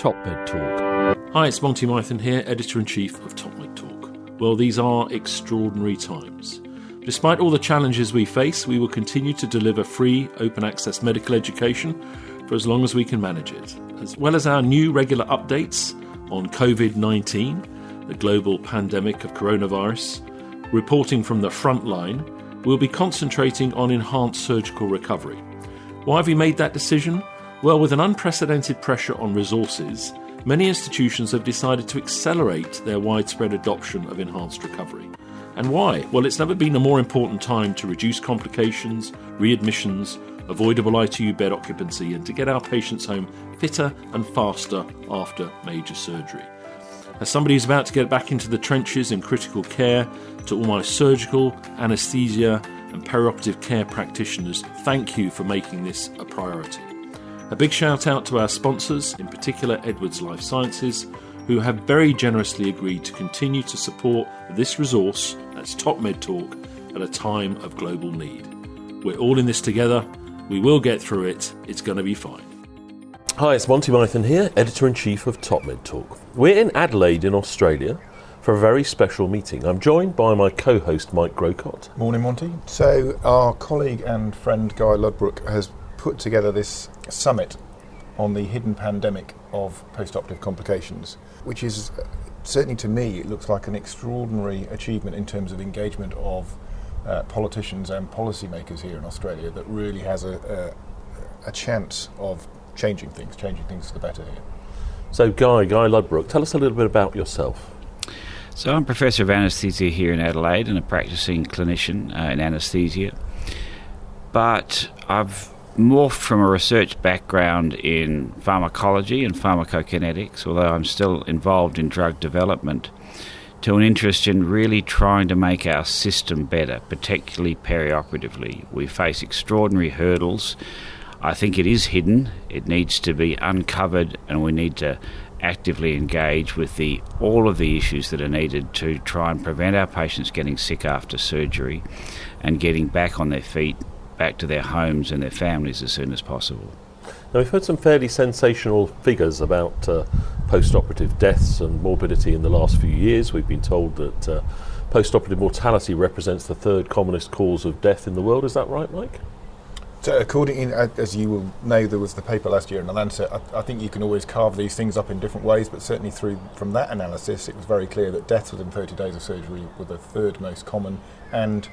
TopMedTalk. Hi, it's Monty Mythen here, Editor-in-Chief of TopMedTalk. Well, these are extraordinary times. Despite all the challenges we face, we will continue to deliver free, open-access medical education for as long as we can manage it, as well as our new regular updates on COVID-19, the global pandemic of coronavirus. Reporting from the front line, we'll be concentrating on enhanced surgical recovery. Why have we made that decision? Well, with an unprecedented pressure on resources, many institutions have decided to accelerate their widespread adoption of enhanced recovery. And why? Well, it's never been a more important time to reduce complications, readmissions, avoidable ITU bed occupancy, and to get our patients home fitter and faster after major surgery. As somebody who's about to get back into the trenches in critical care, to all my surgical, anaesthesia and perioperative care practitioners, thank you for making this a priority. A big shout out to our sponsors, in particular Edwards Life Sciences, who have very generously agreed to continue to support this resource, that's TopMedTalk, at a time of global need. We're all in this together. We will get through it. It's going to be fine. Hi, it's Monty Mythen here, Editor-in-Chief of TopMedTalk. We're in Adelaide in Australia for a very special meeting. I'm joined by my co-host Mike Grocott. Morning, Monty. So our colleague and friend Guy Ludbrook has put together this summit on the hidden pandemic of postoperative complications, which is, certainly to me, it looks like an extraordinary achievement in terms of engagement of politicians and policymakers here in Australia that really has a chance of changing things for the better here. So Guy Ludbrook, tell us a little bit about yourself. So I'm Professor of Anaesthesia here in Adelaide and a practicing clinician in anaesthesia. But I've morphed from a research background in pharmacology and pharmacokinetics, although I'm still involved in drug development, to an interest in really trying to make our system better, particularly perioperatively. We face extraordinary hurdles. I think it is hidden. It needs to be uncovered, and we need to actively engage with all of the issues that are needed to try and prevent our patients getting sick after surgery and getting back on their feet, back to their homes and their families as soon as possible. Now, we've heard some fairly sensational figures about post-operative deaths and morbidity in the last few years. We've been told that post-operative mortality represents the third commonest cause of death in the world. Is that right, Mike? So as you will know, there was the paper last year in The Lancet. I think you can always carve these things up in different ways, but certainly from that analysis, it was very clear that deaths within 30 days of surgery were the third most common and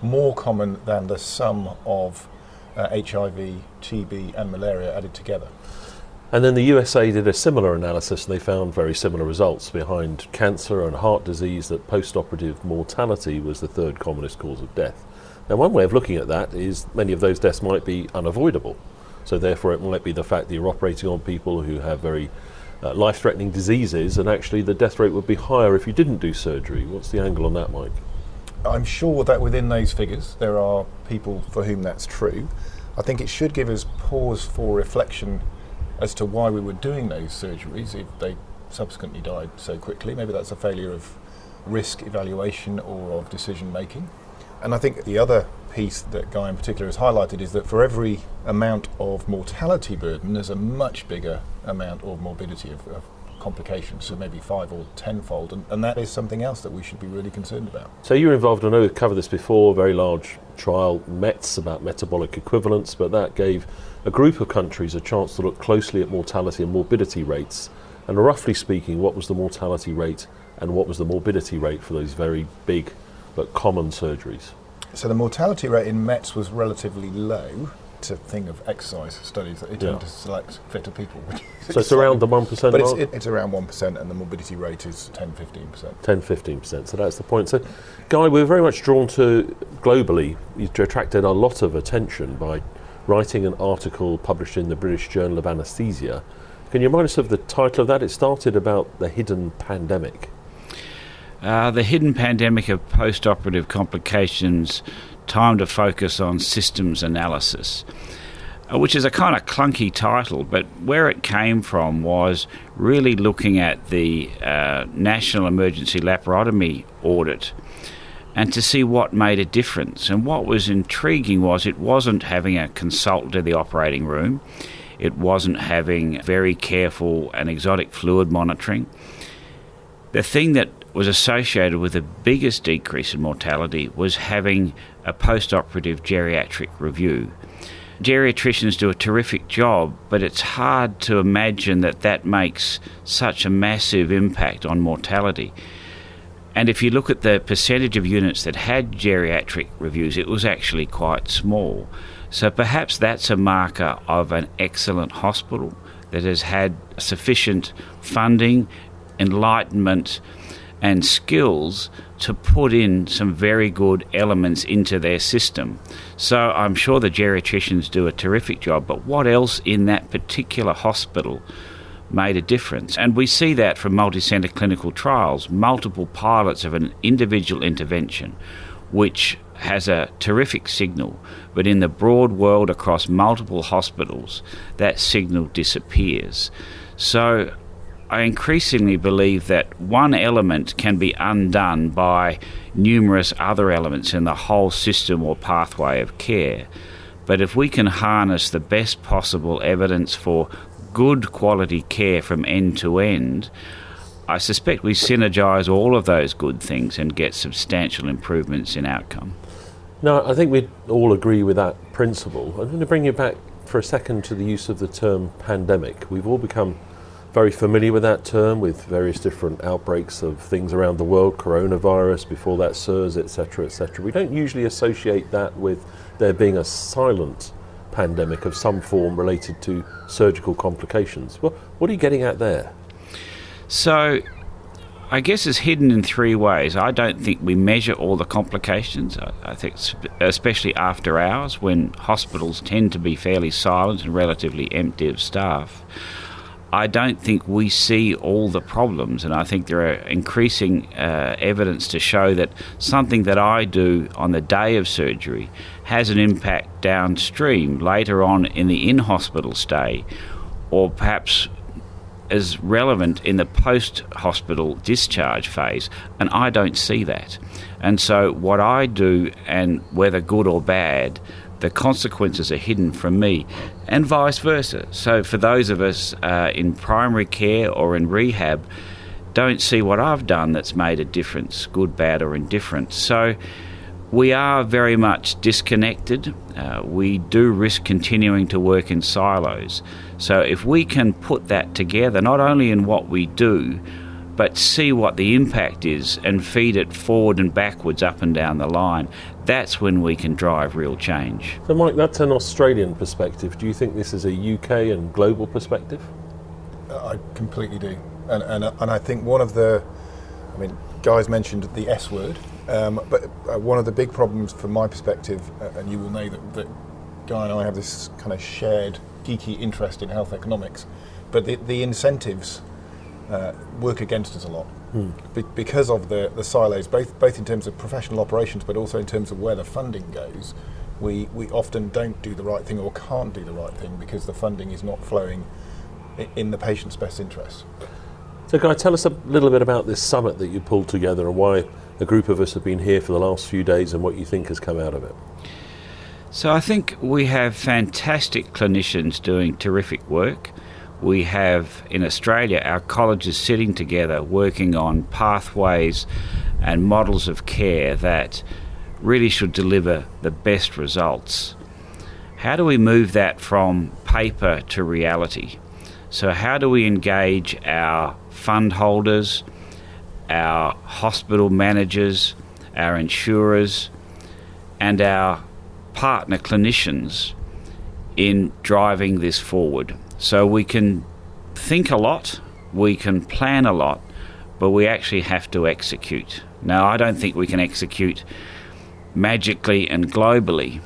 more common than the sum of HIV, TB and malaria added together. And then the USA did a similar analysis and they found very similar results. Behind cancer and heart disease, that post-operative mortality was the third commonest cause of death. Now, one way of looking at that is many of those deaths might be unavoidable. So therefore it might be the fact that you're operating on people who have very life-threatening diseases, and actually the death rate would be higher if you didn't do surgery. What's the angle on that, Mike? I'm sure that within those figures there are people for whom that's true. I think it should give us pause for reflection as to why we were doing those surgeries if they subsequently died so quickly. Maybe that's a failure of risk evaluation or of decision making. And I think the other piece that Guy in particular has highlighted is that for every amount of mortality burden, there's a much bigger amount of morbidity of complications, so maybe 5 or 10-fold, and that is something else that we should be really concerned about. So you were involved, I know we've covered this before, a very large trial, METS, about metabolic equivalence, but that gave a group of countries a chance to look closely at mortality and morbidity rates. And roughly speaking, what was the mortality rate and what was the morbidity rate for those very big but common surgeries? So the mortality rate in METS was relatively low. It's a thing of exercise studies that they tend to select fitter people. So it's around the 1% but mark? It's around 1%, and the morbidity rate is 10-15%. 10-15%, so that's the point. So, Guy, we're very much drawn to, globally, you attracted a lot of attention by writing an article published in the British Journal of Anaesthesia. Can you remind us of the title of that? It started about the hidden pandemic. The hidden pandemic of post-operative complications, time to focus on systems analysis, which is a kind of clunky title, but where it came from was really looking at the National Emergency Laparotomy Audit and to see what made a difference. And what was intriguing was it wasn't having a consultant in the operating room. It wasn't having very careful and exotic fluid monitoring. The thing that was associated with the biggest decrease in mortality was having a post-operative geriatric review. Geriatricians do a terrific job, but it's hard to imagine that makes such a massive impact on mortality. And if you look at the percentage of units that had geriatric reviews, it was actually quite small. So perhaps that's a marker of an excellent hospital that has had sufficient funding, enlightenment and skills to put in some very good elements into their system. So I'm sure the geriatricians do a terrific job, but what else in that particular hospital made a difference? And we see that from multi-centre clinical trials, multiple pilots of an individual intervention, which has a terrific signal, but in the broad world across multiple hospitals, that signal disappears. So I increasingly believe that one element can be undone by numerous other elements in the whole system or pathway of care. But if we can harness the best possible evidence for good quality care from end to end, I suspect we synergise all of those good things and get substantial improvements in outcome. No, I think we all agree with that principle. I'm going to bring you back for a second to the use of the term pandemic. We've all become very familiar with that term, with various different outbreaks of things around the world, coronavirus, before that SARS, etc., etc. We don't usually associate that with there being a silent pandemic of some form related to surgical complications. Well, what are you getting at there? So I guess it's hidden in three ways. I don't think we measure all the complications. I think especially after hours, when hospitals tend to be fairly silent and relatively empty of staff, I don't think we see all the problems, and I think there are increasing evidence to show that something that I do on the day of surgery has an impact downstream later on in the in-hospital stay, or perhaps is relevant in the post-hospital discharge phase, and I don't see that. And so what I do, and whether good or bad, the consequences are hidden from me, and vice versa. So for those of us in primary care or in rehab, don't see what I've done that's made a difference, good, bad or indifferent. So we are very much disconnected. We do risk continuing to work in silos. So if we can put that together, not only in what we do, but see what the impact is and feed it forward and backwards, up and down the line, that's when we can drive real change. So Mike, that's an Australian perspective. Do you think this is a UK and global perspective? I completely do. And I think one of the, Guy's mentioned the S word, but one of the big problems from my perspective, and you will know that Guy and I have this kind of shared geeky interest in health economics, but the incentives work against us a lot because of the silos, both in terms of professional operations, but also in terms of where the funding goes. We often don't do the right thing or can't do the right thing because the funding is not flowing in the patient's best interest. So Guy, tell us a little bit about this summit that you pulled together and why a group of us have been here for the last few days and what you think has come out of it. So I think we have fantastic clinicians doing terrific work. We have in Australia our colleges sitting together working on pathways and models of care that really should deliver the best results. How do we move that from paper to reality? So how do we engage our fund holders, our hospital managers, our insurers, and our partner clinicians in driving this forward? So we can think a lot, we can plan a lot, but we actually have to execute. Now, I don't think we can execute magically and globally,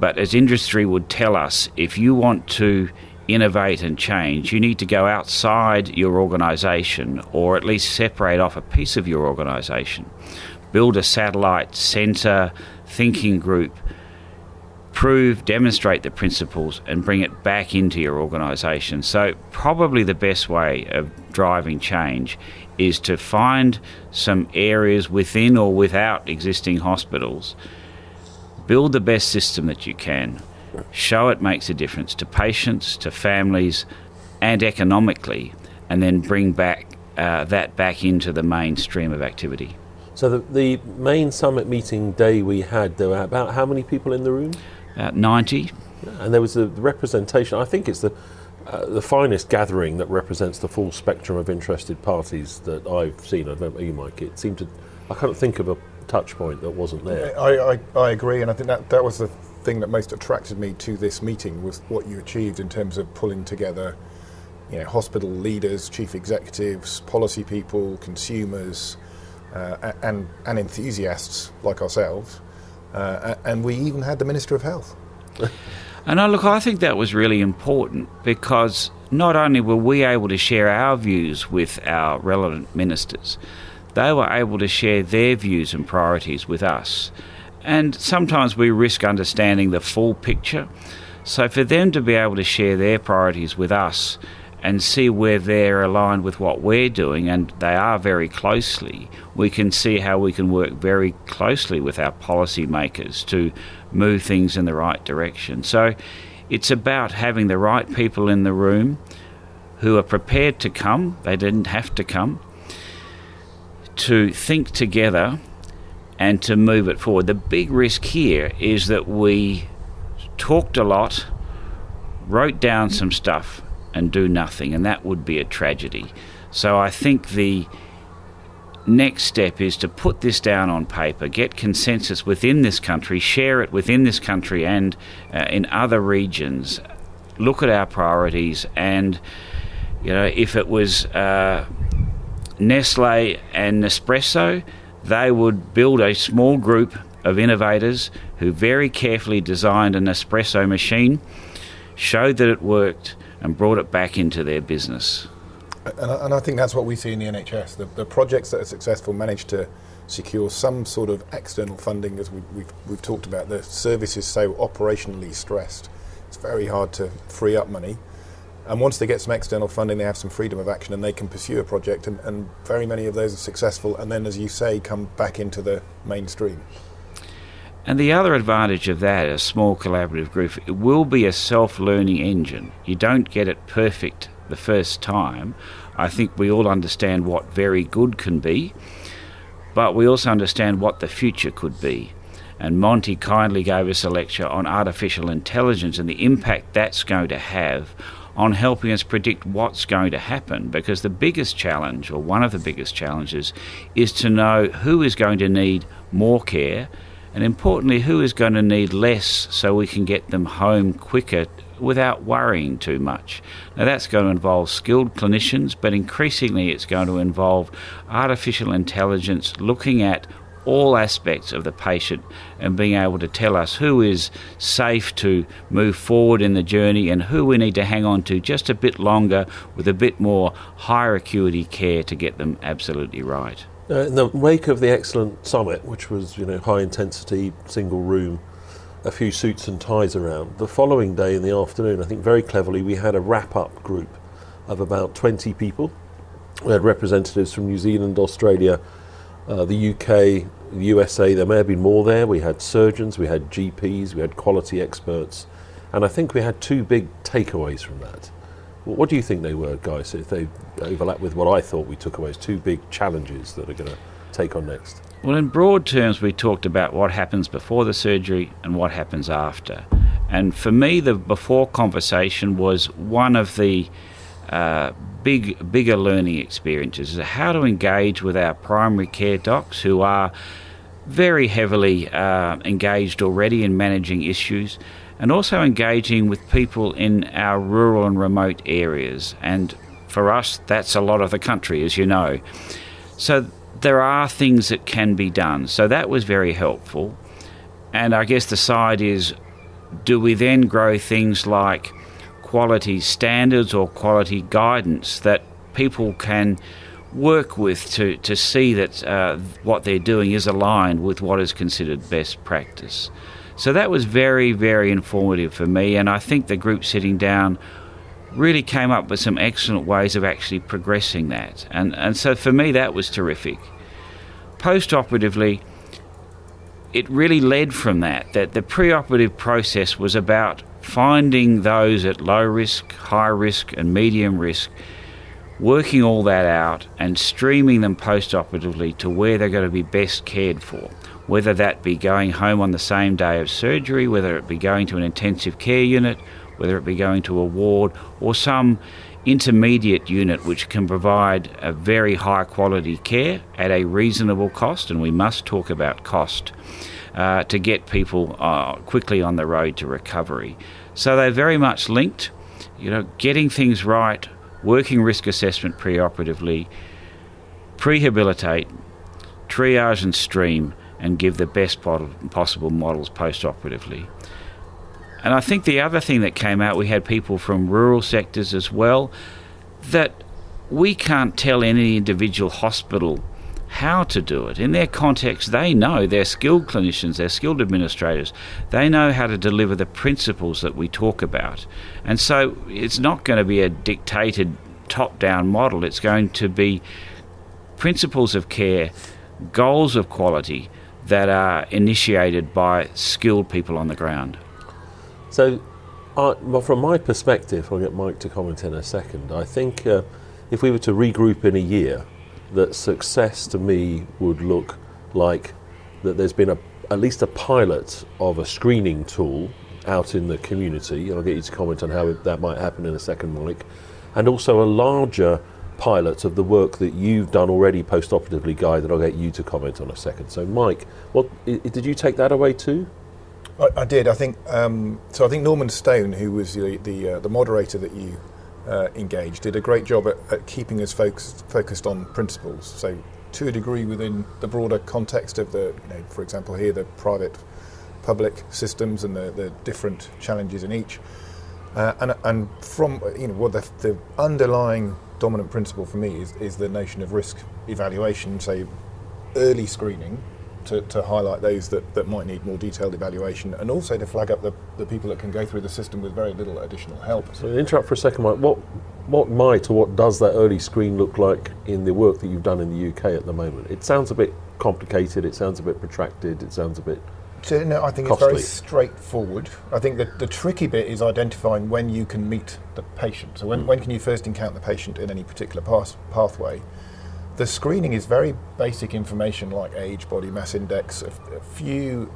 but as industry would tell us, if you want to innovate and change, you need to go outside your organisation, or at least separate off a piece of your organisation, build a satellite centre, thinking group, demonstrate the principles and bring it back into your organisation. So probably the best way of driving change is to find some areas within or without existing hospitals, build the best system that you can, show it makes a difference to patients, to families, and economically, and then bring that back into the mainstream of activity. So the main summit meeting day we had, there were about how many people in the room? About 90. And there was the representation. I think it's the finest gathering that represents the full spectrum of interested parties that I've seen. I don't know about you, Mike. It seemed to, I can't think of a touch point that wasn't there. I agree, and I think that was the thing that most attracted me to this meeting, was what you achieved in terms of pulling together, hospital leaders, chief executives, policy people, consumers, and enthusiasts like ourselves, and we even had the Minister of Health. And I think that was really important, because not only were we able to share our views with our relevant ministers, they were able to share their views and priorities with us. And sometimes we risk understanding the full picture. So for them to be able to share their priorities with us and see where they're aligned with what we're doing, and they are very closely, we can see how we can work very closely with our policy makers to move things in the right direction. So it's about having the right people in the room who are prepared to come, they didn't have to come, to think together and to move it forward. The big risk here is that we talked a lot, wrote down some stuff, and do nothing, and that would be a tragedy. So I think the next step is to put this down on paper, get consensus within this country, share it within this country and in other regions, look at our priorities, and if it was Nestle and Nespresso, they would build a small group of innovators who very carefully designed an espresso machine, showed that it worked, and brought it back into their business. And I think that's what we see in the NHS. The projects that are successful manage to secure some sort of external funding, as we've talked about. The service is so operationally stressed. It's very hard to free up money. And once they get some external funding, they have some freedom of action and they can pursue a project. And very many of those are successful and then, as you say, come back into the mainstream. And the other advantage of that, a small collaborative group, it will be a self-learning engine. You don't get it perfect the first time. I think we all understand what very good can be, but we also understand what the future could be. And Monty kindly gave us a lecture on artificial intelligence and the impact that's going to have on helping us predict what's going to happen, because the biggest challenge, or one of the biggest challenges, is to know who is going to need more care, and importantly, who is going to need less, so we can get them home quicker without worrying too much. Now that's going to involve skilled clinicians, but increasingly it's going to involve artificial intelligence looking at all aspects of the patient and being able to tell us who is safe to move forward in the journey and who we need to hang on to just a bit longer with a bit more higher acuity care to get them absolutely right. In the wake of the excellent summit, which was high intensity, single room, a few suits and ties around, the following day in the afternoon, I think very cleverly, we had a wrap-up group of about 20 people. We had representatives from New Zealand, Australia, the UK, the USA. There may have been more there. We had surgeons, we had GPs, we had quality experts, and I think we had two big takeaways from that. What do you think they were, guys, if they overlap with what I thought we took away as two big challenges that are going to take on next? Well, in broad terms, we talked about what happens before the surgery and what happens after. And for me, the before conversation was one of the bigger learning experiences, is how to engage with our primary care docs, who are very heavily engaged already in managing issues, and also engaging with people in our rural and remote areas. And for us, that's a lot of the country, as you know. So there are things that can be done. So that was very helpful. And I guess the side is, do we then grow things like quality standards or quality guidance that people can work with to see that what they're doing is aligned with what is considered best practice? So that was very, very informative for me, and I think the group sitting down really came up with some excellent ways of actually progressing that. And so for me, that was terrific. Post-operatively, it really led from that the preoperative process was about finding those at low risk, high risk and medium risk, working all that out and streaming them post-operatively to where they're going to be best cared for, whether that be going home on the same day of surgery, whether it be going to an intensive care unit, whether it be going to a ward or some intermediate unit which can provide a very high quality care at a reasonable cost, and we must talk about cost, to get people quickly on the road to recovery. So they're very much linked, getting things right, working risk assessment preoperatively, prehabilitate, triage and stream, and give the best possible models post-operatively. And I think the other thing that came out, we had people from rural sectors as well, that we can't tell any individual hospital how to do it. In their context, they know, they're skilled clinicians, they're skilled administrators, they know how to deliver the principles that we talk about. And so it's not going to be a dictated top-down model, it's going to be principles of care, goals of quality that are initiated by skilled people on the ground. So, well, from my perspective, I'll get Mike to comment in a second, I think if we were to regroup in a year, that success to me would look like that there's been at least a pilot of a screening tool out in the community. I'll get you to comment on how that might happen in a second, Mike. And also a larger pilot of the work that you've done already post-operatively, Guy, that I'll get you to comment on a second. So Mike, did you take that away too? I did. I think so. I think Norman Stone, who was the moderator that you engaged, did a great job at keeping us focused on principles. So to a degree within the broader context of for example here, the private-public systems and the different challenges in each, and from what the underlying dominant principle for me is the notion of risk evaluation. So early screening to highlight those that might need more detailed evaluation, and also to flag up the people that can go through the system with very little additional help. So interrupt for a second, Mike. What does that early screen look like in the work that you've done in the UK at the moment? It sounds a bit complicated, it sounds a bit protracted, it sounds a bit No, I think costly. It's very straightforward. I think that the tricky bit is identifying when you can meet the patient. So when can you first encounter the patient in any particular pathway? The screening is very basic information like age, body mass index, a few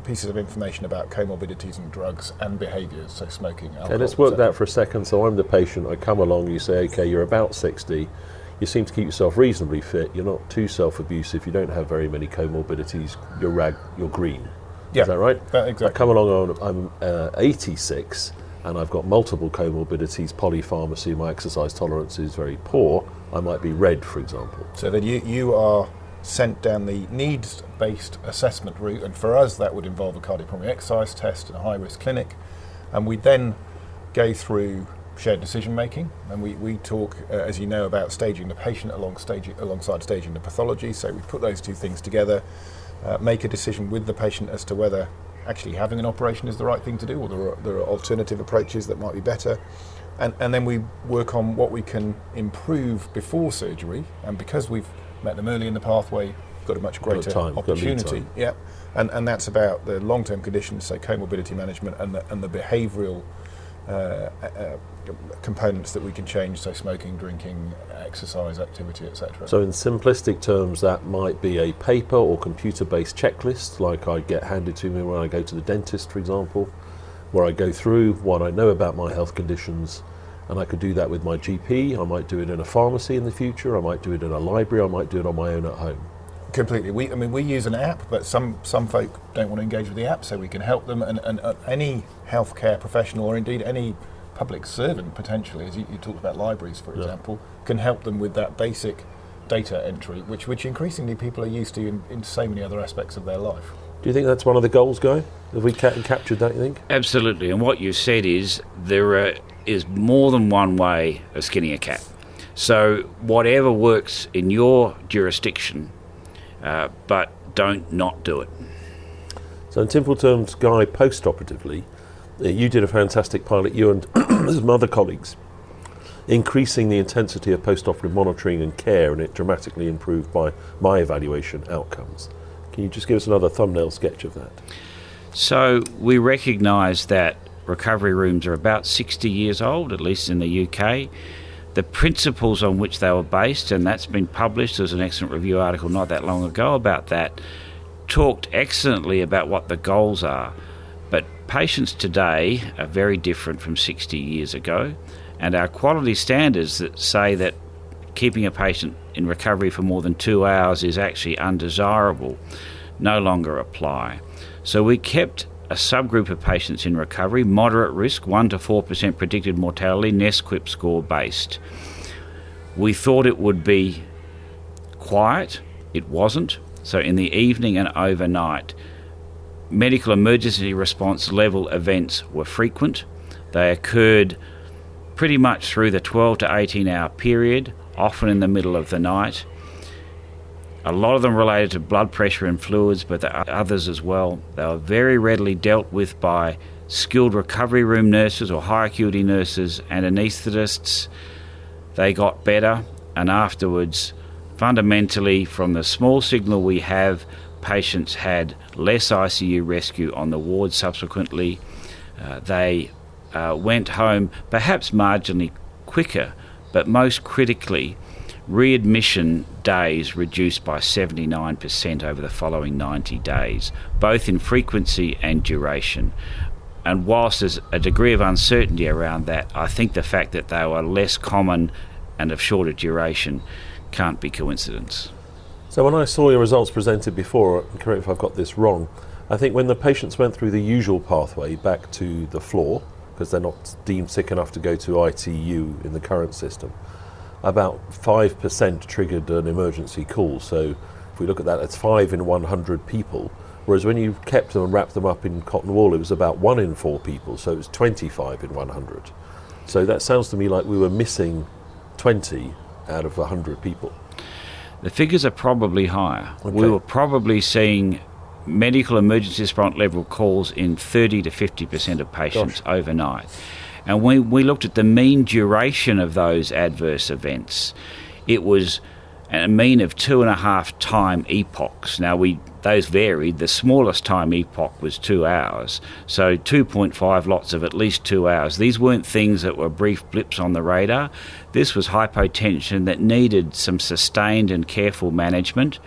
pieces of information about comorbidities and drugs and behaviours, so smoking, alcohol. Okay, let's work that for a second. So I'm the patient, I come along, you say, okay, you're about 60, you seem to keep yourself reasonably fit, you're not too self-abusive, you don't have very many comorbidities, you're green. Yeah, is that right? Exactly. I come along, I'm 86, and I've got multiple comorbidities, polypharmacy, my exercise tolerance is very poor, I might be red, for example. So then you are sent down the needs-based assessment route, and for us that would involve a cardiopulmonary exercise test and a high-risk clinic, and we then go through shared decision-making, and we talk, as you know, about staging the patient alongside staging the pathology, so we put those two things together, make a decision with the patient as to whether actually having an operation is the right thing to do, or there are alternative approaches that might be better. And then we work on what we can improve before surgery, and because we've met them early in the pathway, we've got a much greater opportunity. Yeah, and that's about the long-term conditions, so comorbidity management and the behavioural components that we can change, so smoking, drinking, exercise, activity, etc. So in simplistic terms, that might be a paper or computer-based checklist, like I get handed to me when I go to the dentist, for example, where I go through what I know about my health conditions, and I could do that with my GP, I might do it in a pharmacy in the future, I might do it in a library, I might do it on my own at home. Completely. We use an app, but some folk don't want to engage with the app, so we can help them, and any healthcare professional, or indeed any public servant potentially, as you talked about libraries, for example, can help them with that basic data entry, which increasingly people are used to in so many other aspects of their life. Do you think that's one of the goals, Guy? Have we captured that, you think? Absolutely, and what you said is there is more than one way of skinning a cat. So whatever works in your jurisdiction, but don't not do it. So in simple terms, Guy, post-operatively, you did a fantastic pilot, you and some other colleagues, increasing the intensity of post-operative monitoring and care, and it dramatically improved by my evaluation outcomes. Can you just give us another thumbnail sketch of that? So we recognise that recovery rooms are about 60 years old, at least in the UK. The principles on which they were based, and that's been published, there's an excellent review article not that long ago about that, talked excellently about what the goals are. But patients today are very different from 60 years ago, and our quality standards that say that keeping a patient in recovery for more than 2 hours is actually undesirable no longer apply. So we kept a subgroup of patients in recovery, moderate risk, 1 to 4% predicted mortality, NESQIP score based. We thought it would be quiet. It wasn't. So in the evening and overnight, medical emergency response level events were frequent. They occurred pretty much through the 12 to 18 hour period, often in the middle of the night. A lot of them related to blood pressure and fluids, but there are others as well. They were very readily dealt with by skilled recovery room nurses or high acuity nurses and anaesthetists. They got better, and afterwards, fundamentally, from the small signal we have, patients had less ICU rescue on the ward subsequently. They went home perhaps marginally quicker, but most critically, readmission days reduced by 79% over the following 90 days, both in frequency and duration. And whilst there's a degree of uncertainty around that, I think the fact that they were less common and of shorter duration can't be coincidence. So when I saw your results presented before, and correct me if I've got this wrong, I think when the patients went through the usual pathway back to the floor, because they're not deemed sick enough to go to ITU in the current system, about 5% triggered an emergency call. So if we look at that, it's 5 in 100 people. Whereas when you kept them and wrapped them up in cotton wool, it was about 1 in 4 people. So it was 25 in 100. So that sounds to me like we were missing 20 out of 100 people. The figures are probably higher. Okay. We were probably seeing medical emergency response level calls in 30 to 50% of patients overnight. And when we looked at the mean duration of those adverse events, it was a mean of 2.5 time epochs. Now, those varied. The smallest time epoch was 2 hours, so 2.5 lots of at least 2 hours. These weren't things that were brief blips on the radar. This was hypotension that needed some sustained and careful management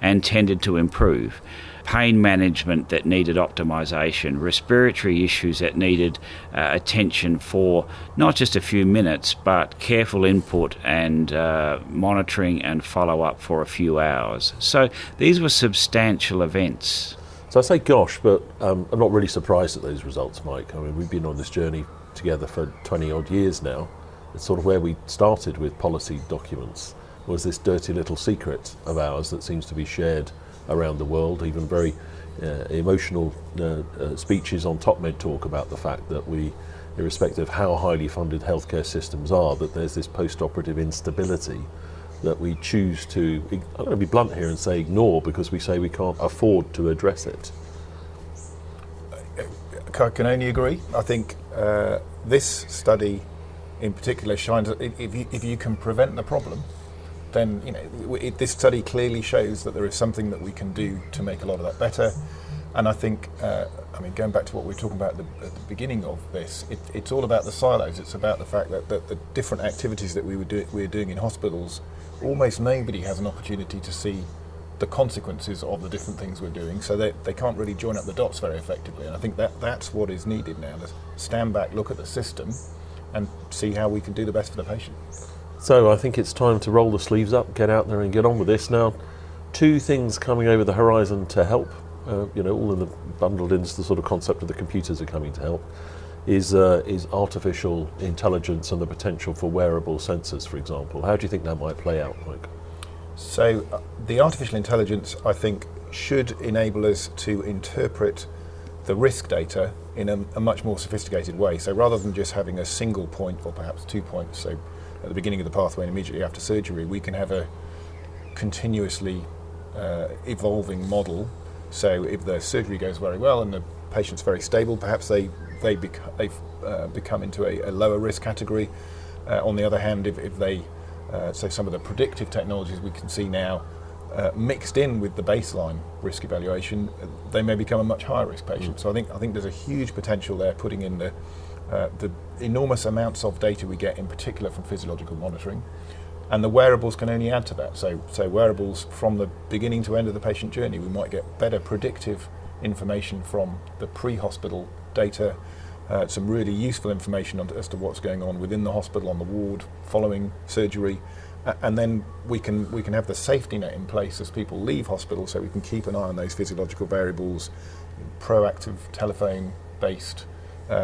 and tended to improve. Pain management that needed optimisation, respiratory issues that needed attention for not just a few minutes, but careful input and monitoring and follow-up for a few hours. So these were substantial events. So I say gosh, but I'm not really surprised at those results, Mike. I mean, we've been on this journey together for 20-odd years now. It's sort of where we started with policy documents, was this dirty little secret of ours that seems to be shared around the world, even very emotional speeches on TopMedTalk about the fact that we, irrespective of how highly funded healthcare systems are, that there's this post-operative instability that we choose to, I'm going to be blunt here and say ignore, because we say we can't afford to address it. I can only agree. I think this study in particular shines that if you can prevent the problem, then this study clearly shows that there is something that we can do to make a lot of that better. And I think, going back to what we were talking about at the beginning of this, it's all about the silos. It's about the fact that the different activities that we're doing in hospitals, almost nobody has an opportunity to see the consequences of the different things we're doing, so they can't really join up the dots very effectively. And I think that's what is needed now, to stand back, look at the system, and see how we can do the best for the patient. So I think it's time to roll the sleeves up, get out there and get on with this. Now, 2 things coming over the horizon to help, all in the bundled into the sort of concept of the computers are coming to help, is artificial intelligence and the potential for wearable sensors, for example. How do you think that might play out, Mike? So the artificial intelligence, I think, should enable us to interpret the risk data in a much more sophisticated way. So rather than just having a single point or perhaps 2 points, so at the beginning of the pathway and immediately after surgery, we can have a continuously evolving model. So if the surgery goes very well and the patient's very stable, perhaps they've become into a lower risk category. On the other hand, if they, so some of the predictive technologies we can see now, mixed in with the baseline risk evaluation, they may become a much higher risk patient. So I think there's a huge potential there, putting in the enormous amounts of data we get, in particular from physiological monitoring, and the wearables can only add to that. So wearables from the beginning to end of the patient journey, we might get better predictive information from the pre-hospital data, some really useful information as to what's going on within the hospital, on the ward, following surgery, and then we can have the safety net in place as people leave hospital, so we can keep an eye on those physiological variables, proactive telephone-based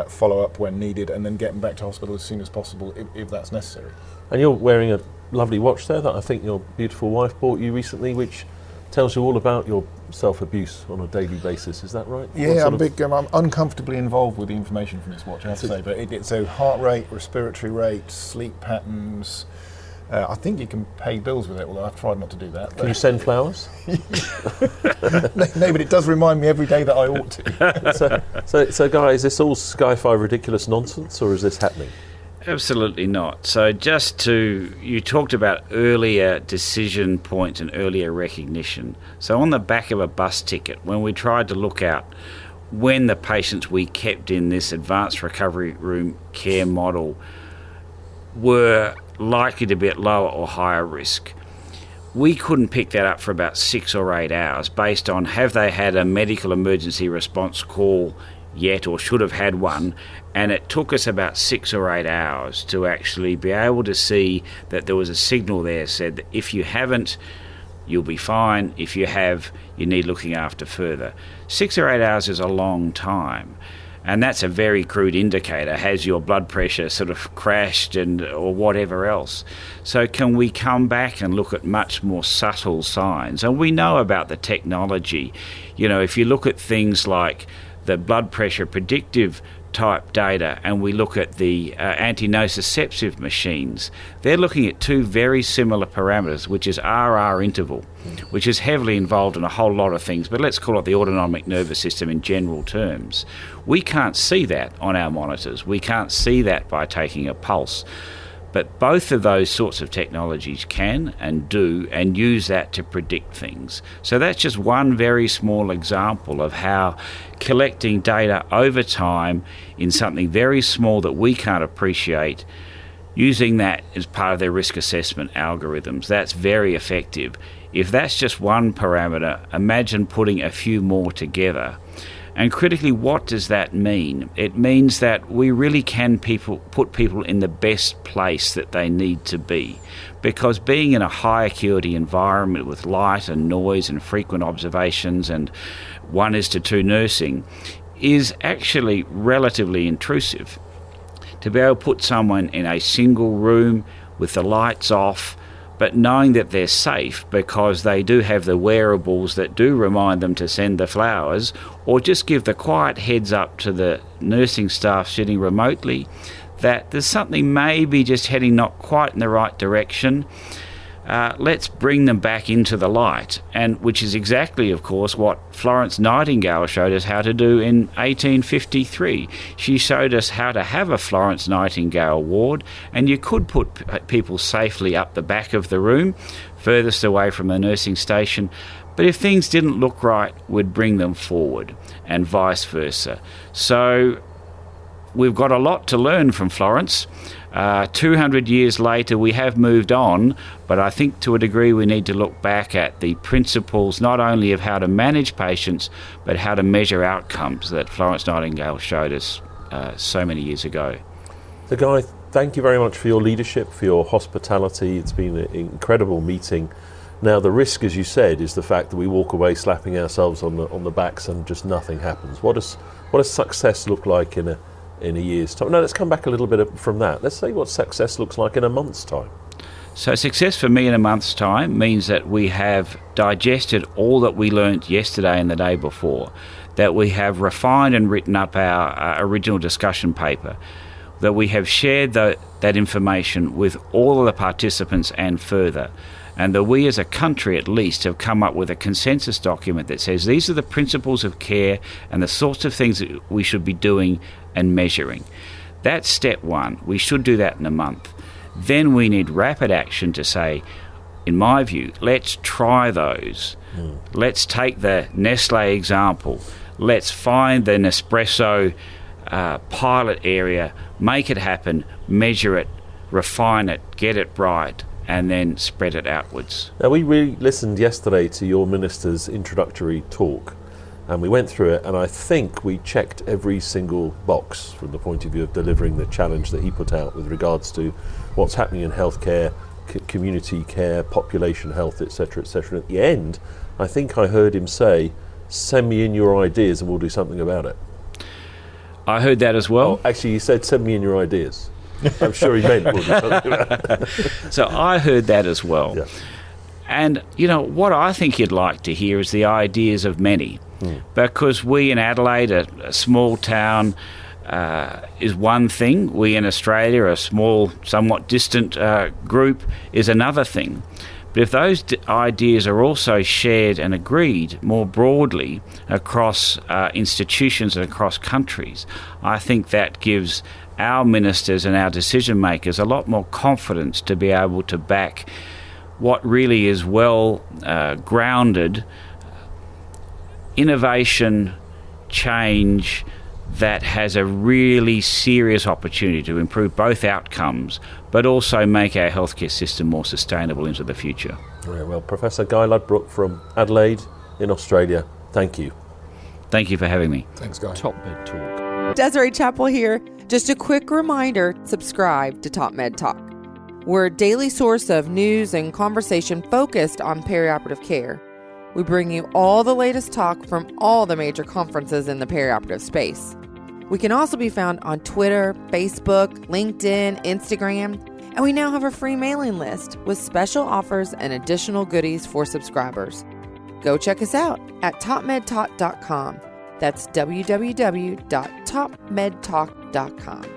follow-up when needed, and then get them back to hospital as soon as possible if that's necessary. And you're wearing a lovely watch there that I think your beautiful wife bought you recently, which tells you all about your self-abuse on a daily basis. Is that right? Yeah, I'm uncomfortably involved with the information from this watch, I have to say. But it's so heart rate, respiratory rate, sleep patterns. I think you can pay bills with it, although I've tried not to do that. Can you send flowers? No, but it does remind me every day that I ought to. So guys, is this all Sky-Fi ridiculous nonsense, or is this happening? Absolutely not. So you talked about earlier decision points and earlier recognition. So on the back of a bus ticket, when we tried to look out when the patients we kept in this advanced recovery room care model were likely to be at lower or higher risk, we couldn't pick that up for about 6 or 8 hours based on have they had a medical emergency response call yet or should have had one, and it took us about 6 or 8 hours to actually be able to see that there was a signal there said that if you haven't, you'll be fine. If you have, you need looking after further. 6 or 8 hours is a long time, and that's a very crude indicator. Has your blood pressure sort of crashed or whatever else? So can we come back and look at much more subtle signs? And we know about the technology. You know, if you look at things like the blood pressure predictive type data, and we look at the anti-nociceptive machines, they're looking at two very similar parameters, which is RR interval, which is heavily involved in a whole lot of things, but let's call it the autonomic nervous system in general terms. We can't see that on our monitors. We can't see that by taking a pulse. But both of those sorts of technologies can and do and use that to predict things. So that's just one very small example of how collecting data over time in something very small that we can't appreciate, using that as part of their risk assessment algorithms, that's very effective. If that's just one parameter, imagine putting a few more together. And critically, what does that mean? It means that we really can put people in the best place that they need to be. Because being in a high acuity environment with light and noise and frequent observations and 1:2 nursing is actually relatively intrusive. To be able to put someone in a single room with the lights off, but knowing that they're safe because they do have the wearables that do remind them to send the flowers, or just give the quiet heads up to the nursing staff sitting remotely that there's something maybe just heading not quite in the right direction. Let's bring them back into the light, and which is exactly, of course, what Florence Nightingale showed us how to do in 1853. She showed us how to have a Florence Nightingale ward, and you could put people safely up the back of the room, furthest away from the nursing station. But if things didn't look right, we'd bring them forward, and vice versa. So we've got a lot to learn from Florence. 200 years later, we have moved on, but I think to a degree we need to look back at the principles not only of how to manage patients, but how to measure outcomes that Florence Nightingale showed us so many years ago. So Guy, thank you very much for your leadership, for your hospitality. It's been an incredible meeting. Now the risk, as you said, is the fact that we walk away slapping ourselves on the backs and just nothing happens. What does success look like in a year's time? No, let's come back a little bit from that. Let's say what success looks like in a month's time. So success for me in a month's time means that we have digested all that we learnt yesterday and the day before, that we have refined and written up our original discussion paper, that we have shared that information with all of the participants and further, and that we as a country at least have come up with a consensus document that says these are the principles of care and the sorts of things that we should be doing and measuring. That's step one. We should do that in a month. Then we need rapid action to say, in my view, let's try those. Let's take the Nestle example. Let's find the Nespresso pilot area, make it happen, measure it, refine it, get it right, and then spread it outwards. Now, we listened yesterday to your minister's introductory talk, and we went through it, and I think we checked every single box from the point of view of delivering the challenge that he put out with regards to what's happening in healthcare, community care, population health, etc., etc. At the end, I think I heard him say, send me in your ideas and we'll do something about it. I heard that as well. Oh, actually, he said, send me in your ideas. I'm sure he meant we'll do something about it. So I heard that as well. Yeah. And, what I think you'd like to hear is the ideas of many. Because we in Adelaide, a small town, is one thing. We in Australia, a small, somewhat distant group, is another thing. But if those ideas are also shared and agreed more broadly across institutions and across countries, I think that gives our ministers and our decision makers a lot more confidence to be able to back what really is well grounded innovation, change that has a really serious opportunity to improve both outcomes, but also make our healthcare system more sustainable into the future. Yeah, well, Professor Guy Ludbrook from Adelaide in Australia, thank you. Thank you for having me. Thanks, Guy. TopMedTalk. Desiree Chappell here. Just a quick reminder, subscribe to TopMedTalk. We're a daily source of news and conversation focused on perioperative care. We bring you all the latest talk from all the major conferences in the perioperative space. We can also be found on Twitter, Facebook, LinkedIn, Instagram, and we now have a free mailing list with special offers and additional goodies for subscribers. Go check us out at topmedtalk.com. That's www.topmedtalk.com.